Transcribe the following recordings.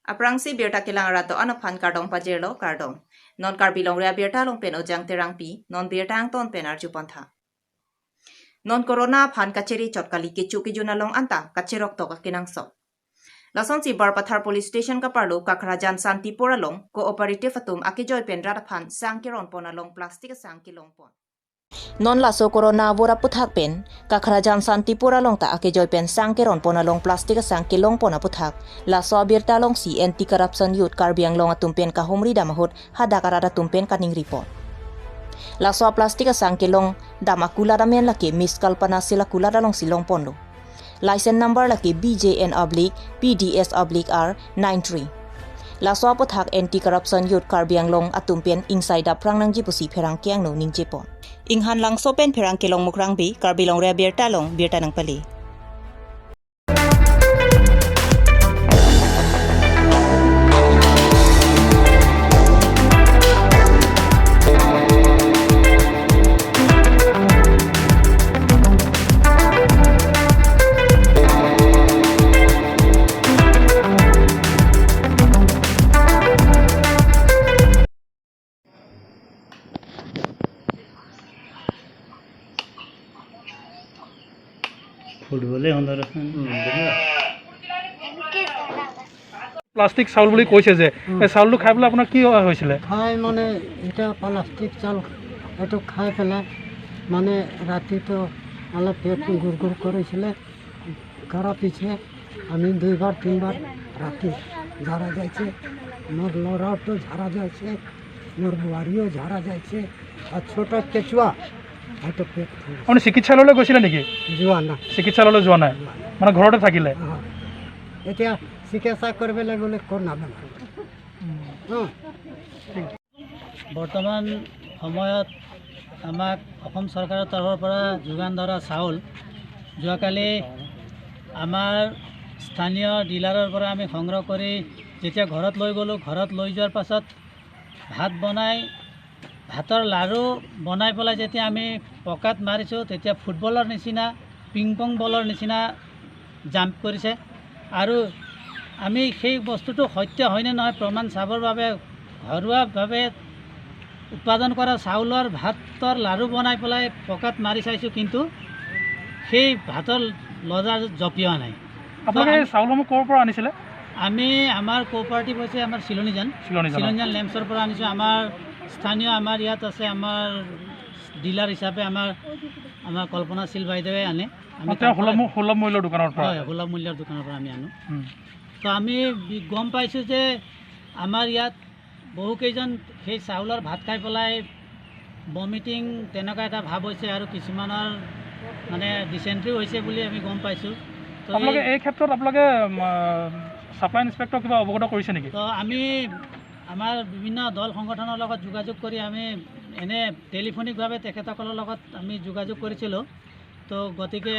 Aprangsi birta kilang rato ano pan kardong pajirlo kardong. Non karbilong rea birta long pen ojang terang pi, non birta ang ton pen arjupantha. Non corona pan kachiri chot kali kichu kijunalong anta kachirok to kakinang so. Lason si Barpathar Police Station ka parlo kakrajan Santipura long cooperative atum akijoy pen ratapan sangkiron ponalong plastik sangkilong pon. Non laso corona vora puthak pen kakrajan Santipura long ta akijoy pen sangkiron ponalong plastik sangkilong pona puthak laso birta long si anti corruption youth karbiang long atumpen ka humri damahut hada karada tumpen kaning report. Laso plastik sangkilong damakula damen laki miskalpana sila kula dalong silong ponlo. License number laki BJN/PDS/R 93. Laso puthak anti corruption youth karbiang long atumpen inside da prang nang jipusi pherang kyang no ning jepon. Inghan lang sopen pherang kilong mukrang bi karbilong re birta nang pali. ফুটবলে সুন্দর plastic চাউল বুলি কৈছে যে এই চাউলটো খাই পেলাই আপোনাৰ কি হৈছিলে? খাই মানে এটা প্লাষ্টিক চাউল এইটো খাই পেলাই মানে ৰাতিটো অলপ পেট গুড় কৰিছিলে কৰাৰ পিছে আমি 2-3 বাৰ ৰাতি ঝাৰা যাইছে মোৰ ল'ৰাটো ঝাৰা যাইছে মোৰ বোৱাৰীও ঝাৰা যাইছে আৰু ছোট কেঁচুৱা এইটো পেট আপুনি চিকিৎসালয়লৈ গৈছিলে নেকি? যোৱা নাই চিকিৎসালয়লৈ যোৱা নাই মানে ঘৰতে থাকিলে? এতিয়া চিকিৎসা কৰিবলৈ গ'লে ক'ত নাপাম। বৰ্তমান সময়ত আমাক অসম চৰকাৰৰ তৰফৰ পৰা যোগান ধৰা চাউল যোৱাকালি আমাৰ স্থানীয় ডিলাৰৰ পৰা আমি সংগ্ৰহ কৰি যেতিয়া ঘৰত লৈ গ'লোঁ, ঘৰত লৈ যোৱাৰ পাছত ভাতৰ লাড়ু বনাই পেলাই যেতিয়া আমি পকাত মাৰিছোঁ তেতিয়া ফুটবলৰ নিচিনা পিংপং বলৰ নিচিনা জাম্প কৰিছে আৰু আমি সেই বস্তুটো সত্য হয়নে নহয় প্ৰমাণ চাবৰ বাবে ঘৰুৱাভাৱে উৎপাদন কৰা চাউলৰ ভাতৰ লাড়ু বনাই পেলাই পকাত মাৰি চাইছোঁ, কিন্তু সেই ভাতৰ লজা জপিওৱা নাই। আপোনালোকে চাউলসমূহ ক'ৰ পৰা আনিছিলে? আমি আমাৰ কোঅপাৰেটিভ হৈছে আমাৰ চিলনীজান লেম্পছৰ পৰা আনিছোঁ। আমাৰ স্থানীয় আমাৰ ইয়াত আছে আমাৰ ডিলাৰ হিচাপে আমাৰ কল্পনাশীল বাইদেৱে আনে। আমি সুলভ মূল্যৰ দোকানৰ পৰা? হয়, সুলভ মূল্যৰ দোকানৰ পৰা আমি আনো। তো আমি গম পাইছোঁ যে আমাৰ ইয়াত বহুকেইজন সেই চাউলৰ ভাত খাই পেলাই বমিটিং তেনেকুৱা এটা ভাৱ হৈছে আৰু কিছুমানৰ মানে ডিচেণ্ট্ৰি হৈছে বুলি আমি গম পাইছোঁ। তো আপোনালোকে এই ক্ষেত্ৰত আপোনালোকে ছাপ্লাই ইনস্পেক্টৰক কিবা অৱগত কৰিছে নেকি? তো আমি আমাৰ বিভিন্ন দল সংগঠনৰ লগত যোগাযোগ কৰি আমি এনে টেলিফোনিকভাৱে তেখেতসকলৰ লগত আমি যোগাযোগ কৰিছিলোঁ। তো গতিকে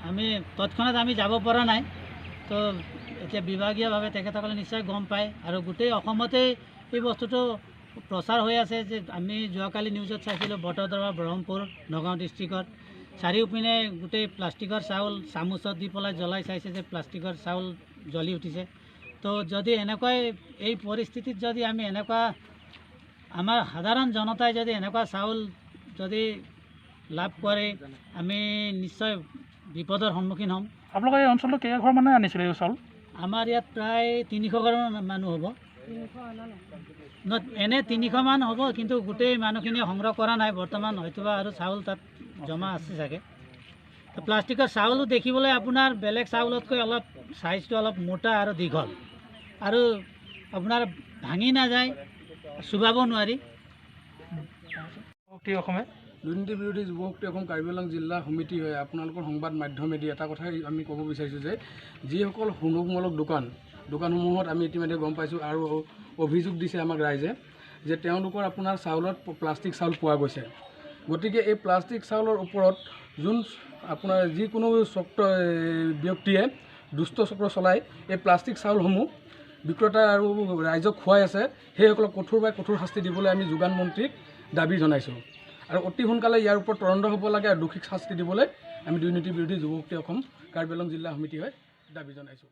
আমি তৎক্ষণাত আমি যাব পৰা নাই। তো এতিয়া বিভাগীয়ভাৱে তেখেতসকলে নিশ্চয় গম পায় আৰু গোটেই অসমতেই এই বস্তুটো প্ৰচাৰ হৈ আছে যে আমি যোৱাকালি নিউজত চাইছিলোঁ বটদ্ৰৱা, ব্ৰহ্মপুৰ, নগাঁও ডিষ্ট্ৰিক্টত চাৰিওপিনে গোটেই প্লাষ্টিকৰ চাউল চামুচত দি পেলাই জ্বলাই চাইছে যে প্লাষ্টিকৰ চাউল জ্বলি উঠিছে। তো যদি এনেকুৱাই এই পৰিস্থিতিত যদি আমি এনেকুৱা আমাৰ সাধাৰণ জনতাই যদি এনেকুৱা চাউল যদি লাভ কৰে আমি নিশ্চয় বিপদৰ সন্মুখীন হ'ম। আপোনালোকে এই অঞ্চলটো কেইঘৰ মানে আনিছিলে এই চাউল? আমাৰ ইয়াত প্ৰায় 300 ঘৰ মানুহ হ'ব। এনে 300 মান হ'ব, কিন্তু গোটেই মানুহখিনিয়ে সংগ্ৰহ কৰা নাই বৰ্তমান, হয়তোবা আৰু চাউল তাত জমা আছে চাগে। তো প্লাষ্টিকৰ চাউলো দেখিবলৈ আপোনাৰ বেলেগ চাউলতকৈ অলপ চাইজটো অলপ মোটা আৰু দীঘল আৰু আপোনাৰ ভাঙি নাযায়, চুবাব নোৱাৰি। অসমে দুৰ্নীতি বিৰোধী যুৱ শক্তি অসম কাৰ্বি আংলং জিলা সমিতি হৈ আপোনালোকৰ সংবাদ মাধ্যমেদি এটা কথাই আমি ক'ব বিচাৰিছোঁ যে যিসকল সুলভমূলক দোকানসমূহত আমি ইতিমধ্যে গম পাইছোঁ আৰু অভিযোগ দিছে আমাক ৰাইজে যে তেওঁলোকৰ আপোনাৰ চাউলত প্লাষ্টিক চাউল পোৱা গৈছে। গতিকে এই প্লাষ্টিক চাউলৰ ওপৰত যোন আপোনাৰ যিকোনো ব্যক্তিয়ে দুষ্ট চক্ৰ চলাই এই প্লাষ্টিক চাউলসমূহ বিক্ৰেতা আৰু ৰাইজক খুৱাই আছে, সেইসকলক কঠোৰ শাস্তি দিবলৈ আমি যোগান মন্ত্ৰীক দাবী জনাইছোঁ আৰু অতি সোনকালে ইয়াৰ ওপৰত তদন্ত হ'ব লাগে আৰু দোষীক শাস্তি দিবলৈ আমি দুৰ্নীতি বিৰোধী যুৱ শক্তি অসম কাৰ্বি আংলং জিলা সমিতি হৈ দাবী জনাইছোঁ।